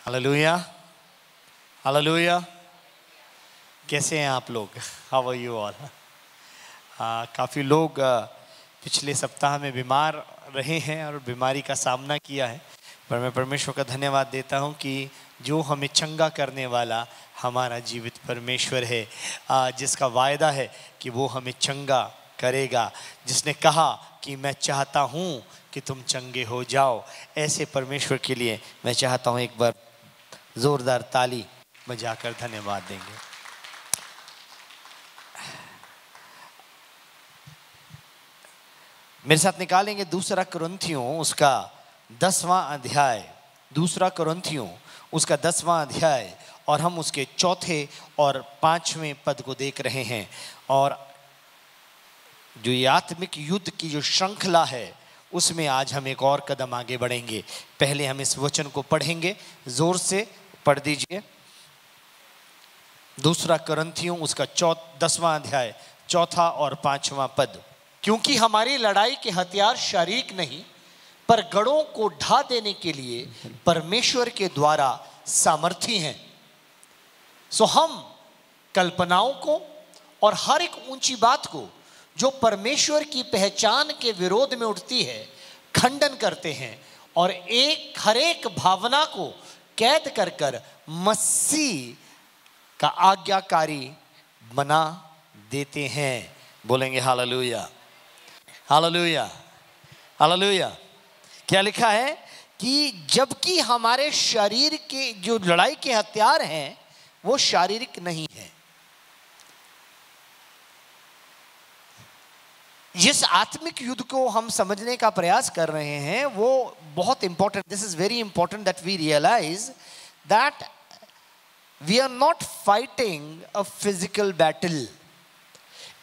Hallelujah, hallelujah. कैसे हैं आप लोग? How are you all? काफ़ी लोग पिछले सप्ताह में बीमार रहे हैं और बीमारी का सामना किया है, पर मैं परमेश्वर का धन्यवाद देता हूं कि जो हमें चंगा करने वाला हमारा जीवित परमेश्वर है, जिसका वायदा है कि वो हमें चंगा करेगा, जिसने कहा कि मैं चाहता हूं कि तुम चंगे हो जाओ। ऐसे परमेश्वर के लिए मैं चाहता हूं एक बार जोरदार ताली बजाकर धन्यवाद देंगे। मेरे साथ निकालेंगे दूसरा कुरिन्थियों उसका 10वां अध्याय, दूसरा कुरिन्थियों उसका 10वां अध्याय, और हम उसके चौथे और 5वें पद को देख रहे हैं। और जो ये आत्मिक युद्ध की जो श्रृंखला है उसमें आज हम एक और कदम आगे बढ़ेंगे। पहले हम इस वचन को पढ़ेंगे, जोर से पढ़ दीजिए। दूसरा कुरिन्थियों उसका 10वां अध्याय, चौथा और 5वां पद। क्योंकि हमारी लड़ाई के हथियार शारीरिक नहीं, पर गढ़ों को ढा देने के लिए परमेश्वर के द्वारा सामर्थी हैं। सो हम कल्पनाओं को और हर एक ऊंची बात को जो परमेश्वर की पहचान के विरोध में उठती है खंडन करते हैं, और हर एक भावना को कैद कर कर मसीह का आज्ञाकारी बना देते हैं। बोलेंगे हालेलुया, हालेलुया, हालेलुया। क्या लिखा है कि जबकि हमारे शरीर के जो लड़ाई के हथियार हैं वो शारीरिक नहीं है। जिस आत्मिक युद्ध को हम समझने का प्रयास कर रहे हैं वो बहुत important, this is very important that we realise that we are not fighting a physical battle.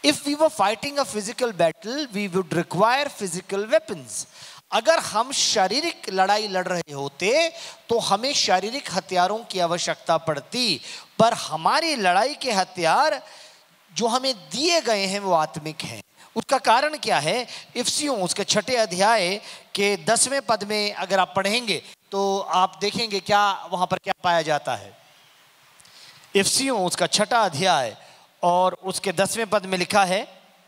If we were fighting a physical battle, we would require physical weapons. अगर हम शारीरिक लड़ाई लड़ रहे होते तो हमें शारीरिक हथियारों की आवश्यकता पड़ती, पर हमारी लड़ाई के हथियार जो हमें दिए गए हैं वो आत्मिक हैं। उसका कारण क्या है? इफिसियों उसके 6 अध्याय के 10वें पद में अगर आप पढ़ेंगे तो आप देखेंगे क्या वहां पर क्या पाया जाता है। इफिसियों उसका 6 अध्याय और उसके 10वें पद में लिखा है,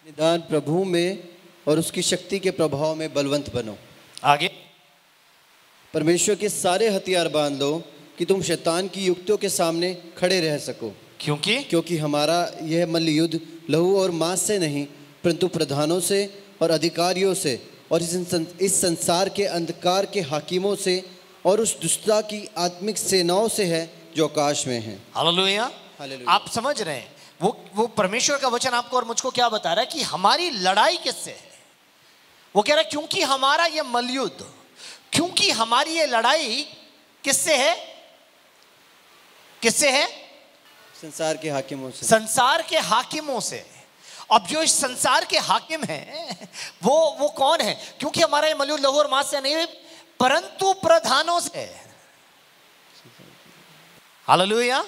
निदान प्रभु में और उसकी शक्ति के प्रभाव में बलवंत बनो। आगे, परमेश्वर के सारे हथियार बांध लो कि तुम शैतान की युक्तियों के सामने खड़े रह सको। क्योंकि हमारा यह मल्ल युद्ध लहू और मांस से नहीं, परंतु प्रधानों से और अधिकारियों से और इस संसार के अंधकार के हाकिमों से और उस दुष्टता की आत्मिक सेनाओं से है जो आकाश में है। हालेलुया। आप समझ रहे हैं वो परमेश्वर का वचन आपको और मुझको क्या बता रहा है कि हमारी लड़ाई किससे है? वो कह रहा है क्योंकि हमारा ये मलयुद्ध, क्योंकि हमारी ये लड़ाई किससे है? किससे है? संसार के हाकिमों से। संसार के हाकिमों से। अब जो इस संसार के हाकिम हैं वो कौन है? क्योंकि हमारा ये मलयुद्ध लहू और मांस से नहीं परंतु प्रधानों से। हालेलुया।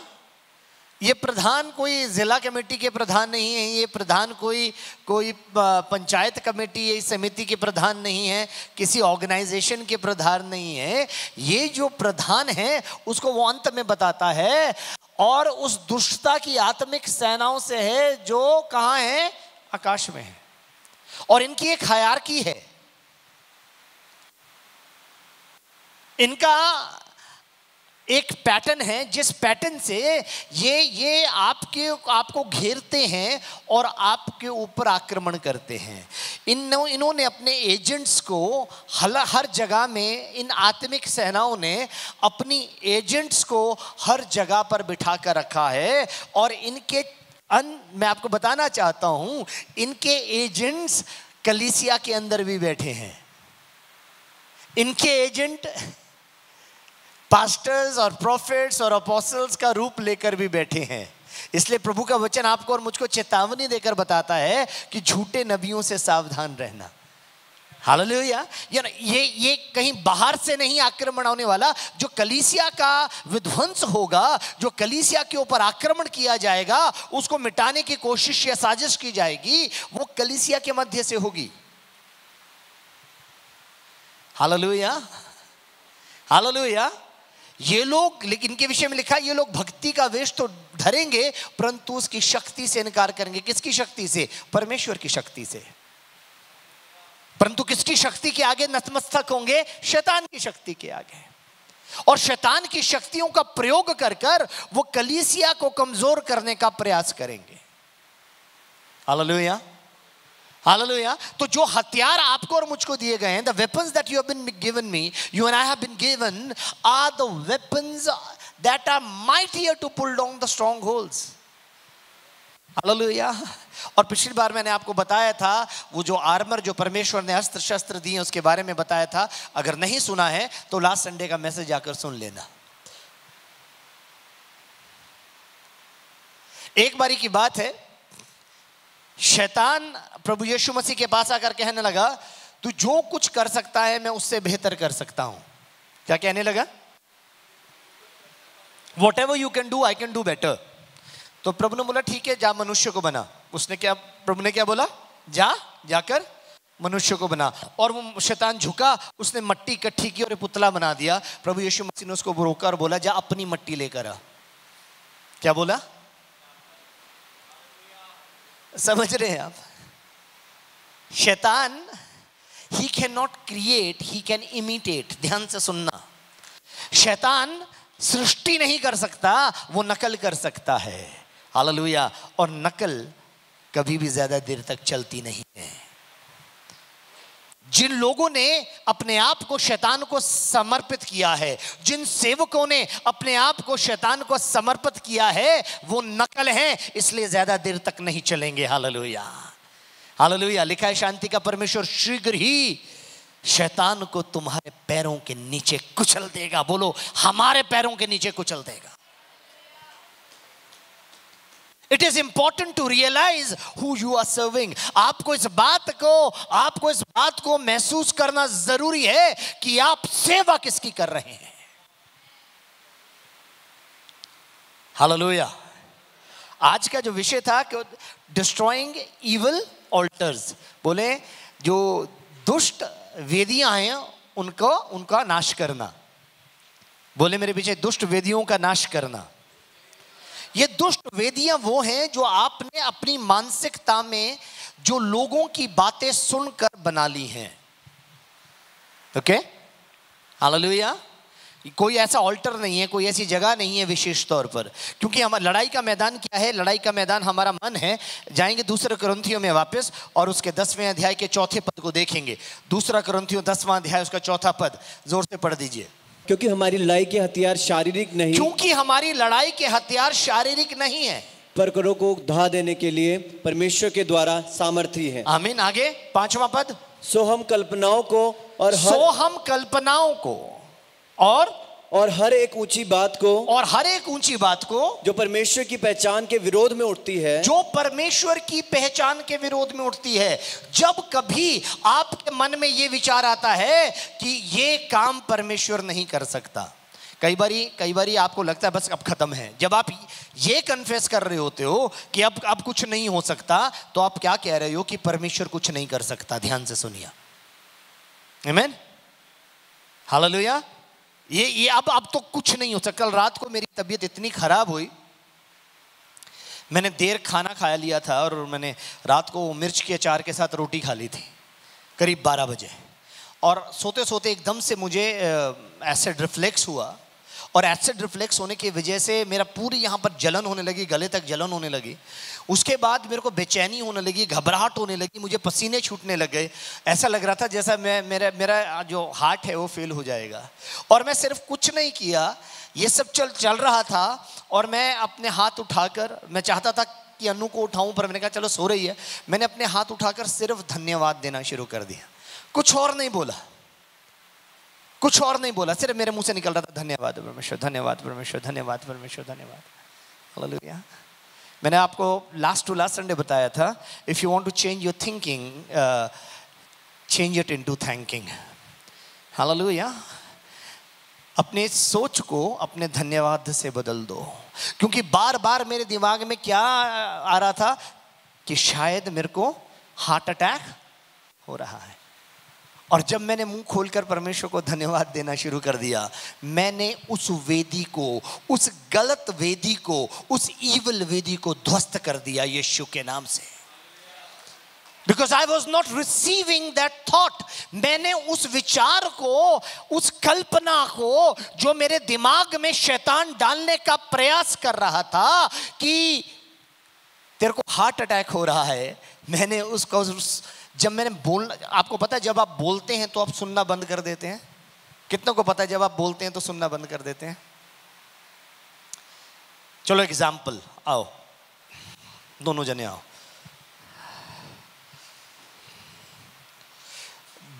ये प्रधान कोई जिला कमेटी के प्रधान नहीं है, ये प्रधान कोई पंचायत कमेटी या समिति के प्रधान नहीं है, किसी ऑर्गेनाइजेशन के प्रधान नहीं है। ये जो प्रधान है उसको वो अंत में बताता है, और उस दुष्टता की आत्मिक सेनाओं से है जो कहाँ है? आकाश में है। और इनकी एक हायरार्की है। इनका एक पैटर्न है जिस पैटर्न से ये आपको घेरते हैं और आपके ऊपर आक्रमण करते हैं। इन्होंने अपने एजेंट्स को हर जगह में, इन आत्मिक सेनाओं ने अपनी एजेंट्स को हर जगह पर बिठा कर रखा है। और मैं आपको बताना चाहता हूं, इनके एजेंट्स कलीसिया के अंदर भी बैठे हैं। इनके एजेंट पास्टर्स और प्रॉफिट्स और अपोस्टल्स का रूप लेकर भी बैठे हैं। इसलिए प्रभु का वचन आपको और मुझको चेतावनी देकर बताता है कि झूठे नबियों से सावधान रहना। हालेलुया। ये कहीं बाहर से नहीं आक्रमण होने वाला। जो कलीसिया का विध्वंस होगा, जो कलीसिया के ऊपर आक्रमण किया जाएगा, उसको मिटाने की कोशिश या साजिश की जाएगी, वो कलीसिया के मध्य से होगी। Hallelujah, hallelujah. ये लोग, लेकिन इनके विषय में लिखा है ये लोग भक्ति का वेश तो धरेंगे परंतु उसकी शक्ति से इनकार करेंगे। किसकी शक्ति से? परमेश्वर की शक्ति से। परंतु किसकी शक्ति के आगे नतमस्तक होंगे? शैतान की शक्ति के आगे। और शैतान की शक्तियों का प्रयोग कर कर वो कलीसिया को कमजोर करने का प्रयास करेंगे। Hallelujah, hallelujah. तो जो हथियार आपको और मुझको दिए गए हैं, the weapons that you have been given me, you and I have been given, are the weapons that are mightier to pull down the strongholds. Hallelujah. और पिछली बार मैंने आपको बताया था वो जो आर्मर जो परमेश्वर ने अस्त्र शस्त्र दिए उसके बारे में बताया था। अगर नहीं सुना है तो लास्ट संडे का मैसेज आकर सुन लेना। एक बारी की बात है, शैतान प्रभु यीशु मसीह के पास आकर कहने लगा तू जो कुछ कर सकता है मैं उससे बेहतर कर सकता हूं। क्या कहने लगा? What ever you can do I can do better. तो प्रभु ने बोला ठीक है जा मनुष्य को बना। उसने क्या, प्रभु ने क्या बोला? जाकर मनुष्य को बना। और वो शैतान झुका, उसने मट्टी इकट्ठी की और पुतला बना दिया। प्रभु यीशु मसीह ने उसको रोका और बोला जा अपनी मट्टी लेकर आ। क्या बोला? समझ रहे हैं आप? शैतान he can not create, he can imitate. ध्यान से सुनना, शैतान सृष्टि नहीं कर सकता, वो नकल कर सकता है। हालेलुया। और नकल कभी भी ज्यादा देर तक चलती नहीं है। जिन लोगों ने अपने आप को शैतान को समर्पित किया है, जिन सेवकों ने अपने आप को शैतान को समर्पित किया है, वो नकल हैं, इसलिए ज्यादा देर तक नहीं चलेंगे। Hallelujah, hallelujah. लिखा है शांति का परमेश्वर शीघ्र ही शैतान को तुम्हारे पैरों के नीचे कुचल देगा। बोलो, हमारे पैरों के नीचे कुचल देगा। It is important to realize who you are serving. आपको इस बात को महसूस करना जरूरी है कि आप सेवा किसकी कर रहे हैं। हालेलुया। आज का जो विषय था कि डिस्ट्रॉइंग इविल ऑल्टर्स, बोले जो दुष्ट वेदियां हैं उनका नाश करना। बोले मेरे पीछे, दुष्ट वेदियों का नाश करना। ये दुष्ट वेदियां वो हैं जो आपने अपनी मानसिकता में जो लोगों की बातें सुनकर बना ली हैं। Okay, hallelujah. कोई ऐसा ऑल्टर नहीं है, कोई ऐसी जगह नहीं है विशेष तौर पर, क्योंकि हमारा लड़ाई का मैदान क्या है? लड़ाई का मैदान हमारा मन है। जाएंगे दूसरे कुरिन्थियों में वापस और उसके 10वें अध्याय के 4थे पद को देखेंगे। दूसरा कुरिन्थियों 10वां अध्याय उसका 4था पद जोर से पढ़ दीजिए। क्योंकि हमारी लड़ाई के हथियार शारीरिक नहीं, क्योंकि हमारी लड़ाई के हथियार शारीरिक नहीं है, पर करों को ढा देने के लिए परमेश्वर के द्वारा सामर्थी है। आमीन। आगे 5वां पद, सो हम कल्पनाओं को और हर एक ऊंची बात को जो परमेश्वर की पहचान के विरोध में उठती है, जब कभी आपके मन में ये विचार आता है कि ये काम परमेश्वर नहीं कर सकता। कई बारी आपको लगता है बस अब खत्म है। जब आप ये कन्फेस कर रहे होते हो कि अब कुछ नहीं हो सकता, तो आप क्या कह रहे हो? कि परमेश्वर कुछ नहीं कर सकता। ध्यान से सुनिए, आमीन, हालेलुया। ये अब तो कुछ नहीं हो सकता। कल रात को मेरी तबीयत इतनी खराब हुई, मैंने देर खाना खा लिया था और मैंने रात को मिर्च के अचार के साथ रोटी खा ली थी करीब 12 बजे। और सोते सोते एकदम से मुझे एसिड रिफ्लेक्स हुआ, और एसिड रिफ्लेक्स होने की वजह से मेरा पूरी यहाँ पर जलन होने लगी, गले तक जलन होने लगी। उसके बाद मेरे को बेचैनी होने लगी, घबराहट होने लगी, मुझे पसीने छूटने लग गए। ऐसा लग रहा था जैसा मेरा जो हार्ट है वो फेल हो जाएगा। और मैं सिर्फ कुछ नहीं किया, ये सब चल रहा था। और मैं अपने हाथ उठाकर, मैं चाहता था कि अनु को उठाऊं, पर मैंने कहा चलो सो रही है। मैंने अपने हाथ उठाकर सिर्फ धन्यवाद देना शुरू कर दिया, कुछ और नहीं बोला, सिर्फ मेरे मुंह से निकल रहा था धन्यवाद परमेश्वर, धन्यवाद परमेश्वर, धन्यवाद परमेश्वर, धन्यवाद। हालेलुया। मैंने आपको लास्ट संडे बताया था, if you want to change your thinking, change it into thanking. Hallelujah. अपने सोच को अपने धन्यवाद से बदल दो, क्योंकि बार बार मेरे दिमाग में क्या आ रहा था कि शायद मेरे को हार्ट अटैक हो रहा है। और जब मैंने मुंह खोलकर परमेश्वर को धन्यवाद देना शुरू कर दिया, मैंने उस वेदी को, उस गलत वेदी को, उस ईविल वेदी को ध्वस्त कर दिया यीशु के नाम से। Because I was not receiving that thought. मैंने उस विचार को, उस कल्पना को जो मेरे दिमाग में शैतान डालने का प्रयास कर रहा था कि तेरे को हार्ट अटैक हो रहा है, मैंने उसको, जब मैंने बोलना, आपको पता है जब आप बोलते हैं तो आप सुनना बंद कर देते हैं? कितनों को पता है जब आप बोलते हैं तो सुनना बंद कर देते हैं? चलो एग्जाम्पल, आओ दोनों जने आओ।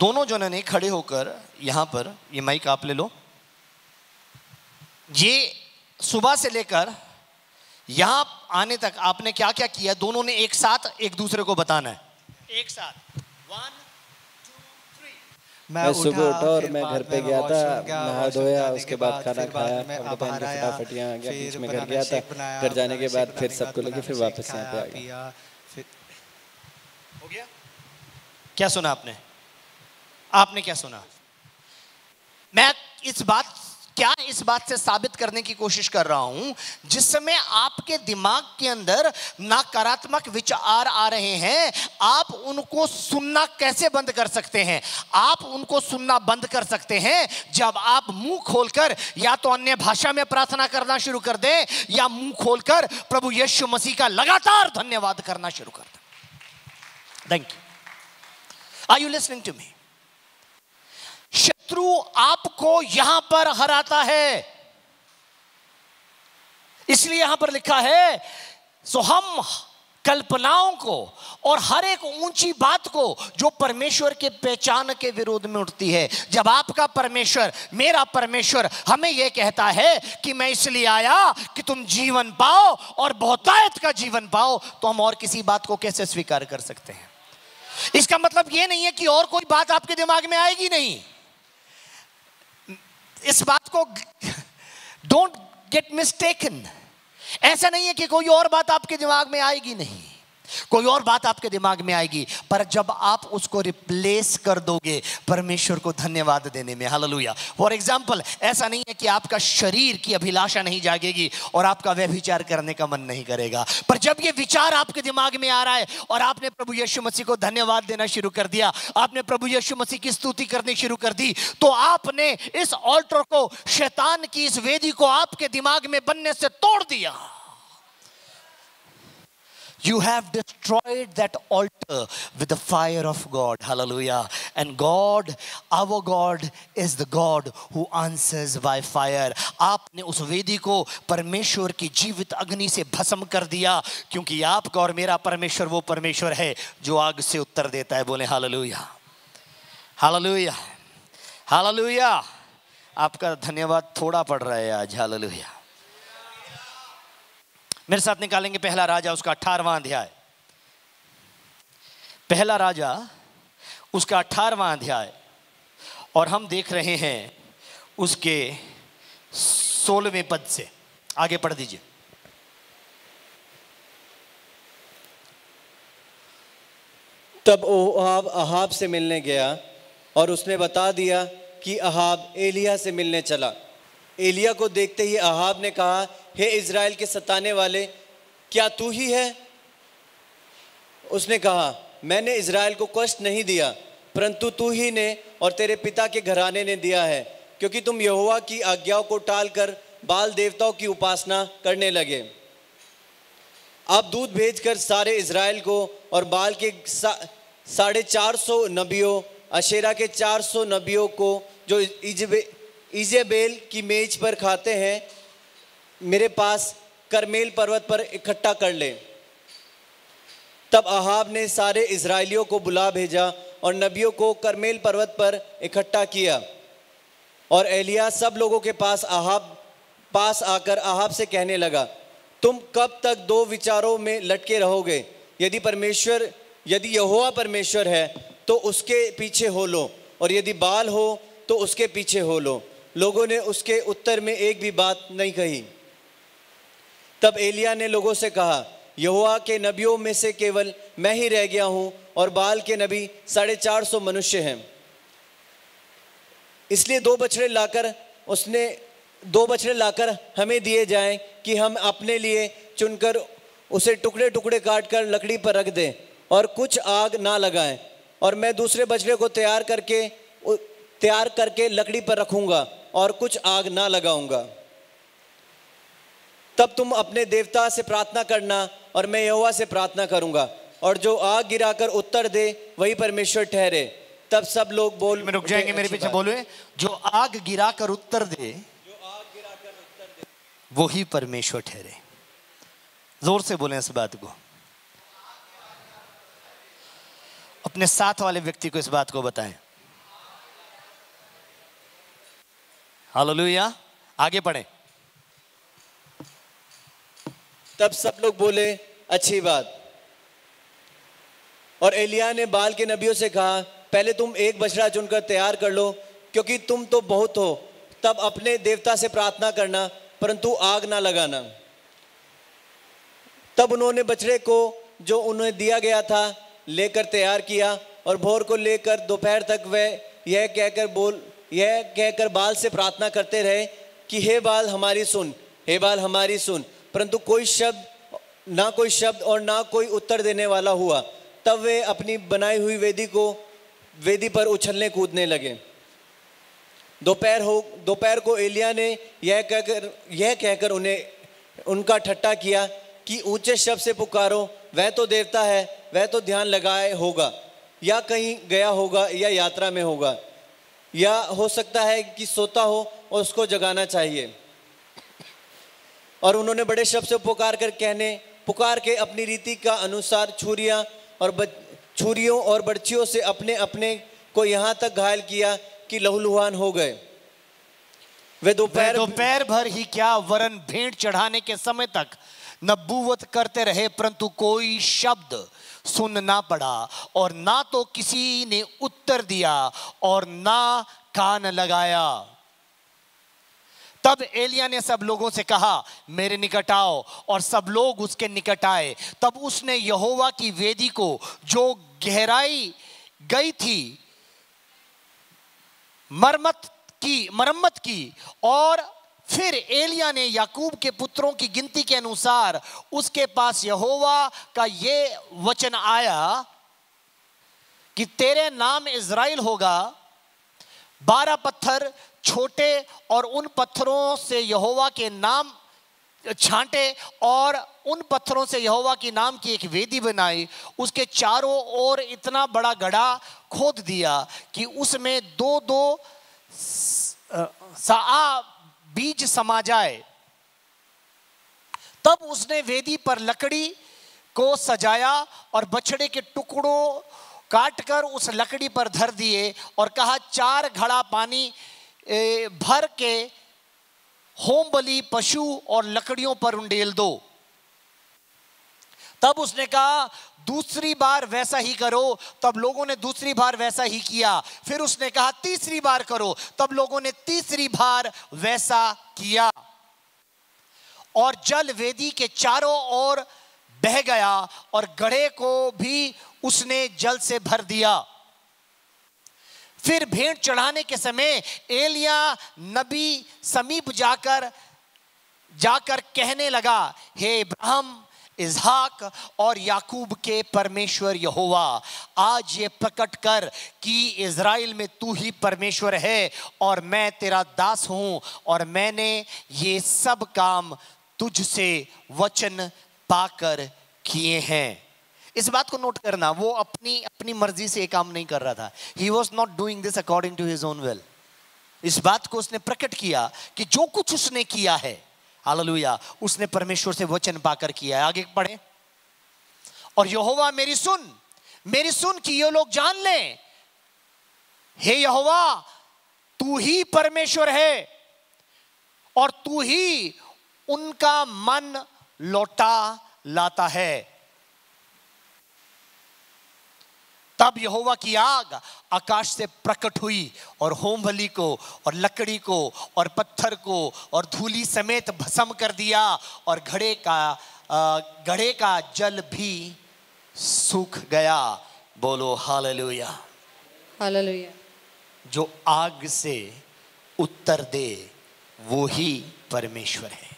दोनों जनों ने खड़े होकर यहां पर, ये माइक आप ले लो, ये सुबह से लेकर यहां आने तक आपने क्या क्या किया, दोनों ने एक साथ एक दूसरे को बताना है। एक साथ 1 2 3। मैं सुबह उठा और मैं घर पे गया था, नहा धोया, उसके बाद खाना खाया, कपड़े पहन के फटाफट यहाँ आ गया, बीच में घर गया था, घर जाने के बाद फिर सबको लेके फिर वापस यहाँ पे आ गया। हो गया? क्या सुना आपने? आपने क्या सुना? मैं इस बात से साबित करने की कोशिश कर रहा हूं, जिस समय आपके दिमाग के अंदर नकारात्मक विचार आ रहे हैं, आप उनको सुनना कैसे बंद कर सकते हैं? आप उनको सुनना बंद कर सकते हैं जब आप मुंह खोलकर या तो अन्य भाषा में प्रार्थना करना शुरू कर दें, या मुंह खोलकर प्रभु यीशु मसीह का लगातार धन्यवाद करना शुरू कर दें। Thank you. Are you listening to me? शत्रु आपको यहां पर हराता है, इसलिए यहां पर लिखा है, सो हम कल्पनाओं को और हर एक ऊंची बात को जो परमेश्वर के पहचान के विरोध में उठती है, जब आपका परमेश्वर, मेरा परमेश्वर हमें यह कहता है कि मैं इसलिए आया कि तुम जीवन पाओ और बहुतायत का जीवन पाओ, तो हम और किसी बात को कैसे स्वीकार कर सकते हैं? इसका मतलब यह नहीं है कि और कोई बात आपके दिमाग में आएगी नहीं। इस बात को डोंट गेट मिस्टेकन, ऐसा नहीं है कि कोई और बात आपके दिमाग में आएगी नहीं, कोई और बात आपके दिमाग में आएगी, पर जब आप उसको रिप्लेस कर दोगे परमेश्वर को धन्यवाद देने में। हालेलुया। फॉर एग्जाम्पल, ऐसा नहीं है कि आपका शरीर की अभिलाषा नहीं जागेगी और आपका व्यभिचार करने का मन नहीं करेगा, पर जब ये विचार आपके दिमाग में आ रहा है और आपने प्रभु यीशु मसीह को धन्यवाद देना शुरू कर दिया, आपने प्रभु यीशु मसीह की स्तुति करनी शुरू कर दी, तो आपने इस ऑल्टर को, शैतान की इस वेदी को आपके दिमाग में बनने से तोड़ दिया। You have destroyed that altar with the fire of God. Hallelujah. And God, our God, is the God who answers by fire. आपने उस वेदी को परमेश्वर की जीवित अग्नि से भस्म कर दिया, क्योंकि आपका और मेरा परमेश्वर वो परमेश्वर है जो आग से उत्तर देता है। बोले हालेलुया, हालेलुया, हालेलुया। आपका धन्यवाद थोड़ा पड़ रहा है आज। हालेलुया। मेरे साथ निकालेंगे पहला राजा उसका 18वां अध्याय। पहला राजा उसका 18वां अध्याय, और हम देख रहे हैं उसके 16वें पद से। आगे पढ़ दीजिए। तब ओहाब अहाब से मिलने गया और उसने बता दिया कि अहाब एलिया से मिलने चला। एलिया को देखते ही अहाब ने कहा, हे इज़राइल के सताने वाले, क्या तू ही है? उसने कहा, मैंने इज़राइल को कष्ट नहीं दिया, परंतु तू ही ने और तेरे पिता के घराने ने दिया है, क्योंकि तुम यहोवा की आज्ञाओं को टालकर बाल देवताओं की उपासना करने लगे। अब दूत भेजकर सारे इज़राइल को और बाल के 450 नबियों, अशेरा के 400 नबियों को जो इजेबेल की मेज पर खाते हैं, मेरे पास करमेल पर्वत पर इकट्ठा कर ले। तब अहाब ने सारे इज़राइलियों को बुला भेजा और नबियों को करमेल पर्वत पर इकट्ठा किया। और एलिया सब लोगों के पास आकर अहाब से कहने लगा, तुम कब तक दो विचारों में लटके रहोगे? यदि यहोवा परमेश्वर है तो उसके पीछे हो लो, और यदि बाल हो तो उसके पीछे हो लो। लोगों ने उसके उत्तर में एक भी बात नहीं कही। तब एलिया ने लोगों से कहा, यहोवा के नबियों में से केवल मैं ही रह गया हूँ और बाल के नबी 450 मनुष्य हैं। इसलिए दो बछड़े लाकर हमें दिए जाएं कि हम अपने लिए चुनकर उसे टुकड़े टुकड़े काट कर लकड़ी पर रख दें और कुछ आग ना लगाएं। और मैं दूसरे बछड़े को तैयार करके लकड़ी पर रखूंगा और कुछ आग ना लगाऊंगा। तब तुम अपने देवता से प्रार्थना करना और मैं यहोवा से प्रार्थना करूंगा, और जो आग गिराकर उत्तर दे वही परमेश्वर ठहरे। तब सब लोग में रुक जाएंगे, मेरे पीछे बोले, जो आग गिराकर उत्तर दे वो ही परमेश्वर ठहरे। जोर से बोलें इस बात को, अपने साथ वाले व्यक्ति को इस बात को बताएं। हालेलुया। आगे पढ़ें। तब सब लोग बोले, अच्छी बात। और एलिय्याह ने बाल के नबियों से कहा, पहले तुम एक बछड़ा चुनकर तैयार कर लो, क्योंकि तुम तो बहुत हो। तब अपने देवता से प्रार्थना करना, परंतु आग ना लगाना। तब उन्होंने बछड़े को जो उन्हें दिया गया था लेकर तैयार किया, और भोर को लेकर दोपहर तक वे यह कहकर बाल से प्रार्थना करते रहे कि हे बाल हमारी सुन, हे बाल हमारी सुन। परंतु कोई शब्द और ना कोई उत्तर देने वाला हुआ। तब वे अपनी बनाई हुई वेदी पर उछलने कूदने लगे। दोपहर को एलिय्याह ने यह कहकर उनका ठट्ठा किया कि ऊंचे शब्द से पुकारो, वह तो देवता है, वह तो ध्यान लगाए होगा, या कहीं गया होगा, या यात्रा में होगा, या हो सकता है कि सोता हो और उसको जगाना चाहिए। और उन्होंने बड़े शब्द से पुकार के अपनी रीति का अनुसार छुरियों और बर्छियों से अपने अपने को यहाँ तक घायल किया कि लहूलुहान हो गए। वे दोपहर भर ही क्या, वरन भेंट चढ़ाने के समय तक नबूवत करते रहे, परंतु कोई शब्द सुन ना पड़ा, और ना तो किसी ने उत्तर दिया और ना कान लगाया। तब एलिय्याह ने सब लोगों से कहा, मेरे निकट आओ, और सब लोग उसके निकट आए। तब उसने यहोवा की वेदी को जो गहराई गई थी मरम्मत की, और फिर एलिय्याह ने याकूब के पुत्रों की गिनती के अनुसार उसके पास यहोवा का ये वचन आया कि तेरे नाम इज़राइल होगा। 12 पत्थर छोटे और उन पत्थरों से यहोवा के नाम छांटे, और उन पत्थरों से यहोवा के नाम की एक वेदी बनाई। उसके चारों ओर इतना बड़ा गड्ढा खोद दिया कि उसमें 2-2 सआ बीज समा जाए। तब उसने वेदी पर लकड़ी को सजाया और बछड़े के टुकड़ों काटकर उस लकड़ी पर धर दिए, और कहा, 4 घड़ा पानी भर के होम बलि पशु और लकड़ियों पर उंडेल दो। तब उसने कहा, दूसरी बार वैसा ही करो। तब लोगों ने दूसरी बार वैसा ही किया। फिर उसने कहा, तीसरी बार करो। तब लोगों ने तीसरी बार वैसा किया, और जल वेदी के चारों ओर बह गया, और गड्ढे को भी उसने जल से भर दिया। फिर भेंट चढ़ाने के समय एलिय्याह नबी समीप जाकर कहने लगा, हे इब्राहिम, इसहाक और याकूब के परमेश्वर यहोवा, आज ये प्रकट कर कि इज़राइल में तू ही परमेश्वर है, और मैं तेरा दास हूं, और मैंने ये सब काम तुझसे वचन पाकर किए हैं। इस बात को नोट करना, वो अपनी मर्जी से काम नहीं कर रहा था। He was not doing this according to his own will. इस बात को उसने प्रकट किया कि जो कुछ उसने किया है, हालेलुया, उसने परमेश्वर से वचन पाकर किया है। आगे पढ़ें। और यहोवा मेरी सुन कि ये लोग जान लें, हे यहोवा, तू ही परमेश्वर है, और तू ही उनका मन लौटा लाता है। तब यहोवा की आग आकाश से प्रकट हुई और होम बलि को और लकड़ी को और पत्थर को और धूली समेत भस्म कर दिया, और घड़े का जल भी सूख गया। बोलो हालेलुया, हालेलुया। जो आग से उत्तर दे वो ही परमेश्वर है।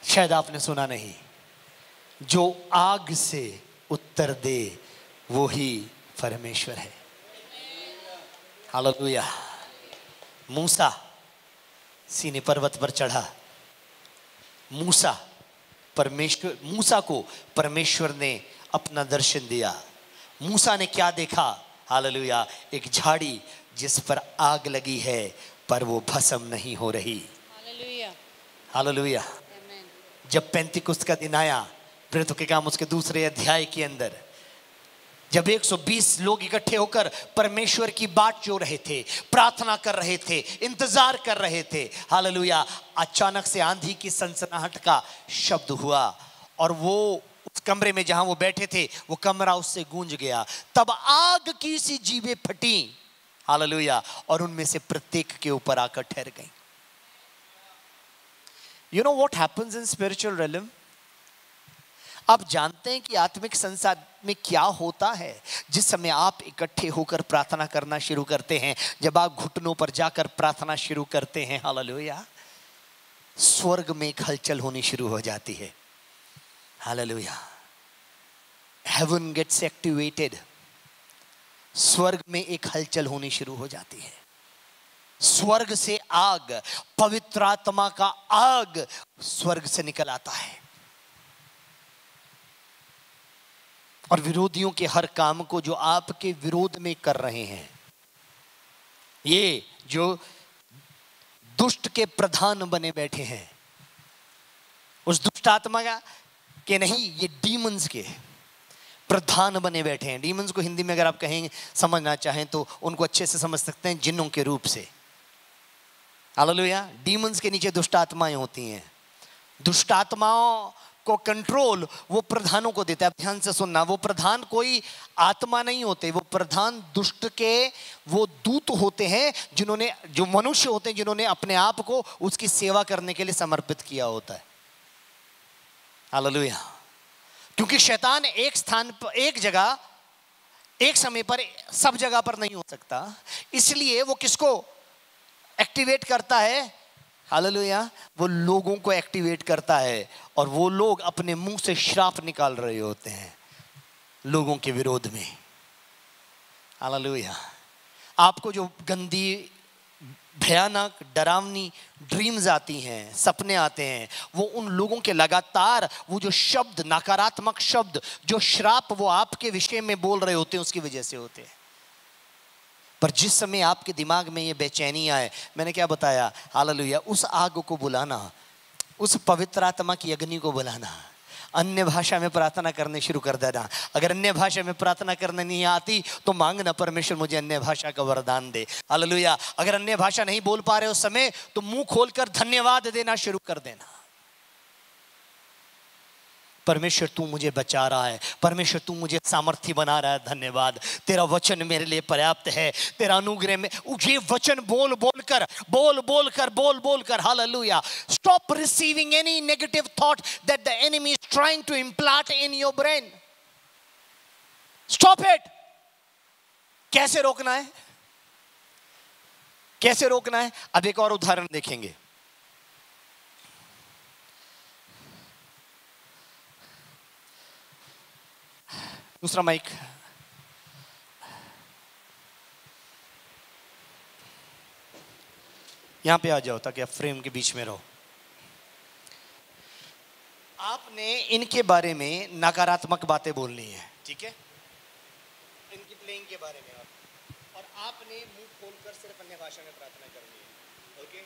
शायद आपने सुना नहीं, जो आग से उत्तर दे वो ही परमेश्वर है। हालेलुया। मूसा सीने पर्वत पर चढ़ा। मूसा को परमेश्वर ने अपना दर्शन दिया। मूसा ने क्या देखा? हालेलुया। एक झाड़ी जिस पर आग लगी है पर वो भस्म नहीं हो रही। Hallelujah, hallelujah. जब पेंतिकुस्त का दिन आया, प्रेरितों के काम उसके 2 अध्याय के अंदर, जब 120 लोग इकट्ठे होकर परमेश्वर की बाट जो रहे थे, प्रार्थना कर रहे थे, इंतजार कर रहे थे, हालेलुया, अचानक से आंधी की सनसनाहट का शब्द हुआ और वो उस कमरे में जहां वो बैठे थे वो कमरा उससे गूंज गया। तब आग की सी जीभें फटी, हालेलुया, और उनमें से प्रत्येक के ऊपर आकर ठहर गई। You know what happens in spiritual realm? आप जानते हैं कि आत्मिक संसार में क्या होता है जिस समय आप इकट्ठे होकर प्रार्थना करना शुरू करते हैं, जब आप घुटनों पर जाकर प्रार्थना शुरू करते हैं, हालेलुया, स्वर्ग में एक हलचल होनी शुरू हो जाती है। हालेलुया। Heaven gates activated. स्वर्ग में एक हलचल होनी शुरू हो जाती है। स्वर्ग से आग, पवित्र आत्मा का आग स्वर्ग से निकल आता है और विरोधियों के हर काम को जो आपके विरोध में कर रहे हैं, ये जो दुष्ट के प्रधान बने बैठे हैं, उस दुष्ट आत्मा के नहीं, ये डीमंस के प्रधान बने बैठे हैं। डीमंस को हिंदी में अगर आप कहेंगे, समझना चाहें तो उनको अच्छे से समझ सकते हैं, जिन्नों के रूप से। हालेलुया। डीमंस के नीचे दुष्ट आत्माएं होती हैं। दुष्ट आत्माओं को कंट्रोल वो प्रधानों को देता है। ध्यान से सुनना, वो प्रधान कोई आत्मा नहीं होते, वो प्रधान दुष्ट के वो दूत होते हैं, जिन्होंने, जो मनुष्य होते हैं, जिन्होंने अपने आप को उसकी सेवा करने के लिए समर्पित किया होता है। हालेलुया। क्योंकि शैतान एक स्थान पर, एक जगह, एक समय पर, सब जगह पर नहीं हो सकता, इसलिए वो किसको एक्टिवेट करता है? हालेलुया, वो लोगों को एक्टिवेट करता है और वो लोग अपने मुंह से श्राप निकाल रहे होते हैं लोगों के विरोध में। हालेलुया। आपको जो गंदी, भयानक, डरावनी ड्रीम्स आती हैं, सपने आते हैं, वो उन लोगों के लगातार वो जो शब्द, नकारात्मक शब्द, जो श्राप वो आपके विषय में बोल रहे होते हैं, उसकी वजह से होते हैं। पर जिस समय आपके दिमाग में ये बेचैनी आए, मैंने क्या बताया? हालेलुया, उस आग को बुलाना, उस पवित्र आत्मा की अग्नि को बुलाना, अन्य भाषा में प्रार्थना करने शुरू कर देना। अगर अन्य भाषा में प्रार्थना करने नहीं आती तो मांगना, परमेश्वर मुझे अन्य भाषा का वरदान दे। हालेलुया। अगर अन्य भाषा नहीं बोल पा रहे उस समय, तो मुंह खोलकर धन्यवाद देना शुरू कर देना। परमेश्वर तू मुझे बचा रहा है, परमेश्वर तू मुझे सामर्थ्य बना रहा है, धन्यवाद, तेरा वचन मेरे लिए पर्याप्त है, तेरा अनुग्रह में। ये वचन बोल बोल कर, hallelujah. Stop receiving any negative thought that the enemy is trying to implant in your brain. Stop it. कैसे रोकना है? कैसे रोकना है? अब एक और उदाहरण देखेंगे। दूसरा माइक। यहां पे आ जाओ ताकि आप फ्रेम के बीच में रहो। आपने इनके बारे में नकारात्मक बातें बोलनी है, ठीक है? इनकी प्लेइंग के बारे में और आपने मुंह खोलकर सिर्फ अन्य भाषा में प्रार्थना करनी है। Okay,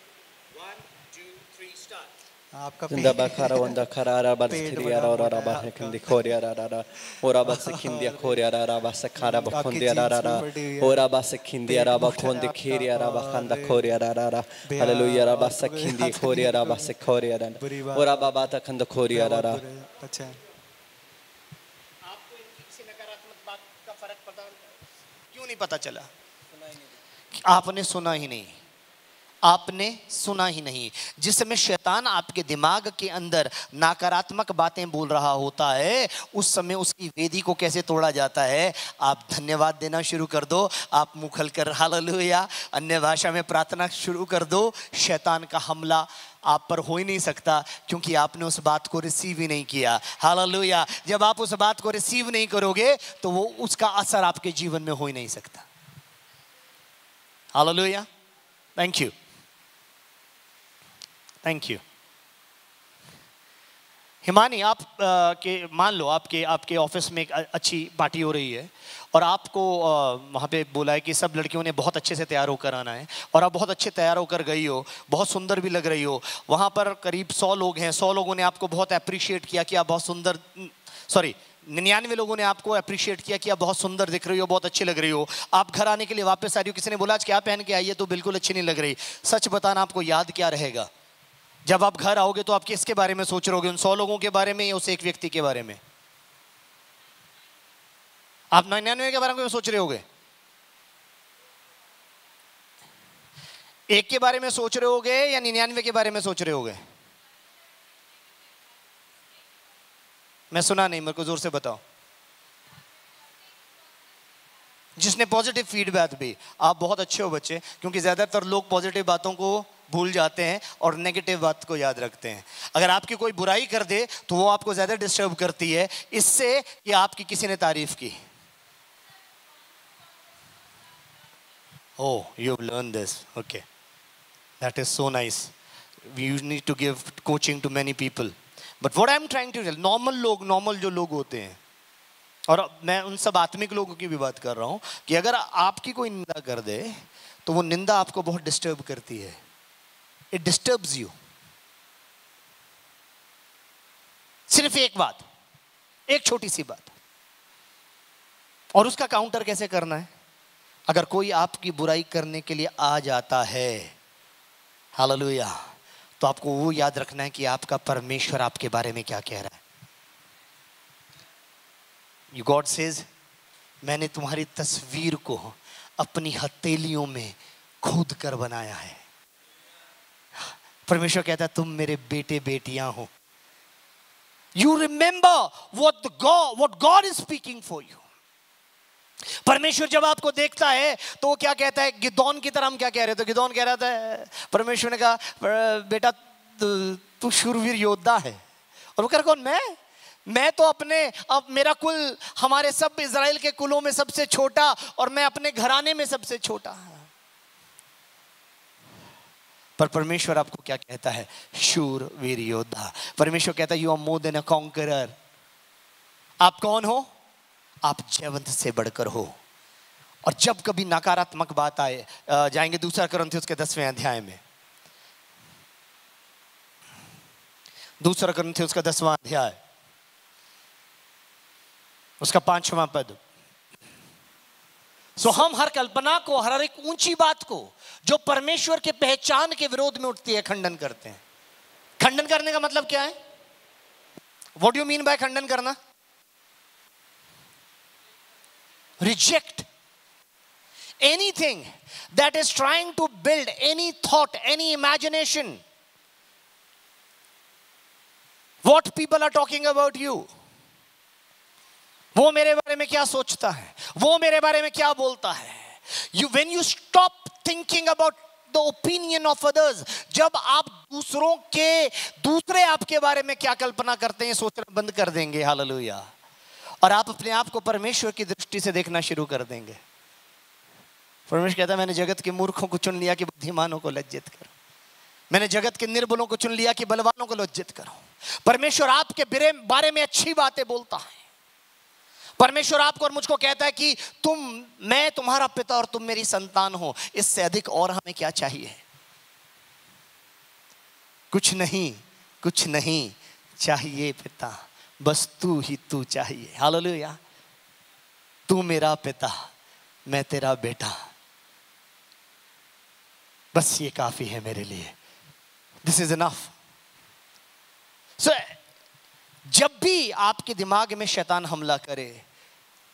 1 2 3 start. आपका जिंदा बखारा वंदा खरारा बरखिरिया और आबा खंदी खोरिया रारा और आबा से खिंदिया खोरिया रारा आबा से खारा बखंदिया रारा और आबा से खिंदिया राबा खोंदे खिरिया राबा खंदा खोरिया रारा। हालेलुया। राबा से खिंदी खोरिया राबा से खोरिया रारा और आबा बाता खंदा खोरिया रारा। अच्छा, आपको इनकी किसी नकारात्मक बात का फर्क पता क्यों नहीं पता चला? आपने सुना ही नहीं। आपने सुना ही नहीं। जिस समय शैतान आपके दिमाग के अंदर नकारात्मक बातें बोल रहा होता है, उस समय उसकी वेदी को कैसे तोड़ा जाता है। आप धन्यवाद देना शुरू कर दो, आप मुंह खोलकर हालेलुया अन्य भाषा में प्रार्थना शुरू कर दो। शैतान का हमला आप पर हो ही नहीं सकता, क्योंकि आपने उस बात को रिसीव ही नहीं किया। हालेलुया। जब आप उस बात को रिसीव नहीं करोगे तो वो उसका असर आपके जीवन में हो ही नहीं सकता। Hallelujah. Thank you, thank you. Himani, आप के मान लो आपके ऑफिस में एक अच्छी पार्टी हो रही है और आपको वहाँ पे बोला है कि सब लड़कियों ने बहुत अच्छे से तैयार होकर आना है, और आप बहुत अच्छे तैयार होकर गई हो, बहुत सुंदर भी लग रही हो। वहाँ पर करीब 100 लोग हैं, 100 लोगों ने आपको बहुत अप्रिशिएट किया कि आप बहुत सुंदर, 99 लोगों ने आपको अप्रिशिएट किया कि आप बहुत सुंदर दिख रही हो, बहुत अच्छी लग रही हो। आप घर आने के लिए वापस आ रही हो, किसी ने बोला आज क्या पहन के आई है, तो बिल्कुल अच्छी नहीं लग रही। सच बताना, आपको याद क्या रहेगा जब आप घर आओगे? तो आप किसके बारे में सोच रहोगे? उन 100 लोगों के बारे में या उस एक व्यक्ति के बारे में? आप 99 के बारे में सोच रहे होगे? एक के बारे में सोच रहे होगे या 99 के बारे में सोच रहे होगे? मैं सुना नहीं, मेरे को जोर से बताओ। जिसने पॉजिटिव फीडबैक भी। आप बहुत अच्छे हो बच्चे, क्योंकि ज्यादातर लोग पॉजिटिव बातों को भूल जाते हैं और नेगेटिव बात को याद रखते हैं। अगर आपकी कोई बुराई कर दे तो वो आपको ज्यादा डिस्टर्ब करती है इससे कि आपकी किसी ने तारीफ की। Oh, you've learned this. Okay. That is so nice. You need to give coaching to many people. But what I'm trying to tell, normal जो लोग होते हैं, और मैं उन सब आत्मिक लोगों की भी बात कर रहा हूं, कि अगर आपकी कोई निंदा कर दे तो वो निंदा आपको बहुत डिस्टर्ब करती है। It disturbs you. सिर्फ एक बात, एक छोटी सी बात, और उसका काउंटर कैसे करना है। अगर कोई आपकी बुराई करने के लिए आ जाता है, हालेलुया, तो आपको वो याद रखना है कि आपका परमेश्वर आपके बारे में क्या कह रहा है। गॉड सेज, मैंने तुम्हारी तस्वीर को अपनी हथेलियों में खोद कर बनाया है। परमेश्वर कहता है तुम मेरे बेटे बेटियां हो। You remember what God is speaking for you. परमेश्वर जब आपको देखता है तो वो क्या कहता है? गिदोन की तरह हम क्या कह रहे थे? गिदोन कह रहा था, परमेश्वर ने कहा बेटा तू शूरवीर योद्धा है। और वो कह रहा कौन? मैं तो अब मेरा कुल हमारे सब इजराइल के कुलों में सबसे छोटा, और मैं अपने घराने में सबसे छोटा। पर परमेश्वर आपको क्या कहता है? शूरवीर योद्धा। परमेश्वर कहता है you are more than a conqueror. आप कौन हो? आप जयवंत से बढ़कर हो। और जब कभी नकारात्मक बात आए, जाएंगे 2 कुरिन्थियों के 10वें अध्याय में, 2 कुरिन्थियों का 10वां अध्याय, उसका 5वां पद। सो हम हर कल्पना को, हर एक ऊंची बात को जो परमेश्वर के पहचान के विरोध में उठती है, खंडन करते हैं। खंडन करने का मतलब क्या है? What do you mean by खंडन करना? Reject anything that is trying to build any thought, any imagination. What people are talking about you. वो मेरे बारे में क्या सोचता है, वो मेरे बारे में क्या बोलता है। When you stop thinking about the opinion of others, जब आप दूसरे आपके बारे में क्या कल्पना करते हैं सोचना बंद कर देंगे, हालेलुया, और आप अपने आप को परमेश्वर की दृष्टि से देखना शुरू कर देंगे। परमेश्वर कहता है मैंने जगत के मूर्खों को चुन लिया कि बुद्धिमानों को लज्जित करो। मैंने जगत के निर्बलों को चुन लिया कि बलवानों को लज्जित करो। परमेश्वर आपके बारे में अच्छी बातें बोलता है। परमेश्वर आपको और मुझको कहता है कि मैं तुम्हारा पिता और तुम मेरी संतान हो। इससे अधिक और हमें क्या चाहिए? कुछ नहीं चाहिए पिता, बस तू ही तू चाहिए। हालेलुया। तू मेरा पिता, मैं तेरा बेटा, बस ये काफी है मेरे लिए। This is enough. सो जब भी आपके दिमाग में शैतान हमला करे,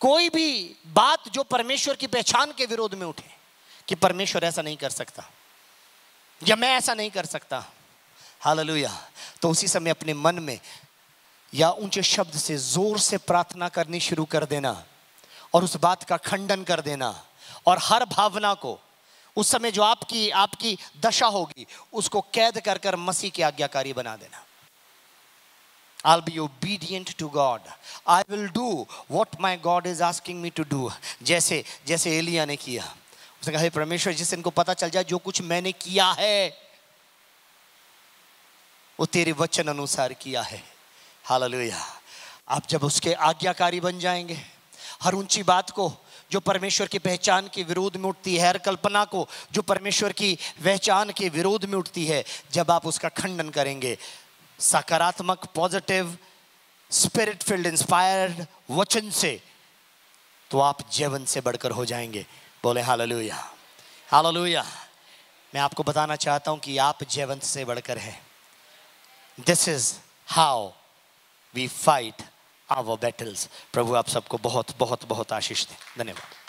कोई भी बात जो परमेश्वर की पहचान के विरोध में उठे कि परमेश्वर ऐसा नहीं कर सकता, या मैं ऐसा नहीं कर सकता, हालेलुया, तो उसी समय अपने मन में या ऊंचे शब्द से जोर से प्रार्थना करनी शुरू कर देना और उस बात का खंडन कर देना, और हर भावना को उस समय जो आपकी दशा होगी उसको कैद कर कर मसीह की आज्ञाकारी बना देना। I'll be obedient to God. I will do what my God is asking me to do. जैसे एलिया ने किया, उसने कहा हे परमेश्वर, जिससे इनको पता चल जाए जो कुछ मैंने किया है वो तेरे वचन अनुसार किया है। हालेलुया। आप जब उसके आज्ञाकारी बन जाएंगे, हर ऊंची बात को जो परमेश्वर की पहचान के विरोध में उठती है, हर कल्पना को जो परमेश्वर की पहचान के विरोध में उठती है, जब आप उसका खंडन करेंगे सकारात्मक, पॉजिटिव, स्पिरिट फील्ड, इंस्पायर्ड वचन से, तो आप जीवन से बढ़कर हो जाएंगे। बोले हालेलुया, हालेलुया। मैं आपको बताना चाहता हूं कि आप जीवन से बढ़कर हैं। This is how we fight our battles. प्रभु आप सबको बहुत बहुत बहुत आशीष दें। धन्यवाद।